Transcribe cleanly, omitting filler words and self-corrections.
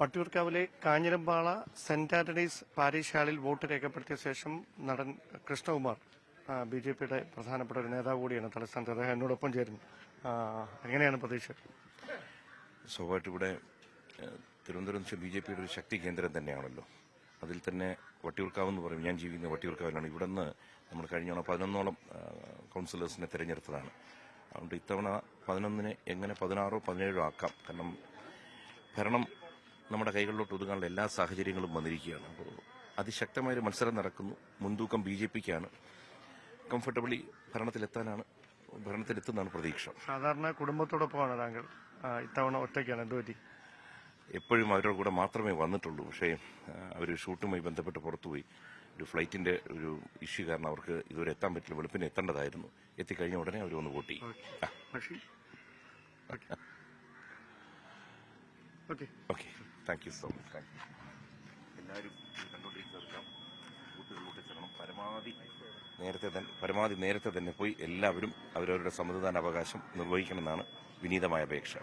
വട്ടിയൂർക്കാവിലെ കാഞ്ഞിരമ്പാള saint Antony's parish ഹാളിൽ vote രേഖപ്പെടുത്തിയ ശേഷം നടൻ കൃഷ്ണകുമാർ ബി.ജെ.പിയുടെ പ്രധാനപ്പെട്ട ഒരു നേതാവ് കൂടിയാണ് തലസ്ഥാനത്ത്. അദ്ദേഹം എന്നോടൊപ്പം ചേരുന്നു. എങ്ങനെയാണ് പ്രതീക്ഷ? സ്വാഭാവികമായിട്ട് ഇവിടെ തിരുവനന്തപുരം ബി.ജെ.പിയുടെ ഒരു ശക്തി കേന്ദ്രം തന്നെയാണല്ലോ. അതിൽ തന്നെ വട്ടിയൂർക്കാവ് എന്ന് പറയും. ഞാൻ ജീവിക്കുന്ന വട്ടിയൂർക്കാവിലാണ്. ഇവിടെ നിന്ന് നമ്മൾ കഴിഞ്ഞ 11ഓളം കൗൺസിലേഴ്സിനെ തിരഞ്ഞെടുത്തതാണ്. അതുകൊണ്ട് ഇത്തവണ 11 എങ്ങനെ 16 17 ആക്കാം. കാരണം ഭരണം നമ്മുടെ കൈകളിലോട്ട് ഒതുങ്ങാനുള്ള എല്ലാ സാഹചര്യങ്ങളും വന്നിരിക്കുകയാണ്. അപ്പോൾ അതിശക്തമായൊരു മത്സരം നടക്കുന്നു. മുൻതൂക്കം ബി.ജെ.പിക്കാണ്. കംഫർട്ടബിളി ഭരണത്തിലെത്തുന്നതാണ് പ്രതീക്ഷ. സാധാരണ കുടുംബത്തോടൊപ്പമാണ് താങ്കൾ, ഇത്തവണ ഒറ്റയ്ക്കാണ്. എന്തുപറ്റി? എപ്പോഴും അവരുടെ കൂടെ മാത്രമേ വന്നിട്ടുള്ളൂ. പക്ഷേ അവർ ഷൂട്ടുമായി ബന്ധപ്പെട്ട് പുറത്തുപോയി. ഒരു ഫ്ലൈറ്റിന്റെ ഒരു ഇഷ്യൂ കാരണം അവർക്ക് ഇതുവരെ എത്താൻ പറ്റില്ല. വെളുപ്പിന് എത്തേണ്ടതായിരുന്നു. എത്തിക്കഴിഞ്ഞ ഉടനെ അവർ വന്ന് വോട്ട് ചെയ്യും. Okay, thank you so much. എല്ലാവരും കണ്ടുകൊണ്ടിരിക്കുന്നവർക്കാം ബൂത്തുകളിലോട്ട് ചെല്ലണം. പരമാവധി നേരത്തെ തന്നെ പോയി എല്ലാവരും അവരവരുടെ സമ്മതിദാന അവകാശം നിർവഹിക്കണമെന്നാണ് വിനീതമായ അപേക്ഷ.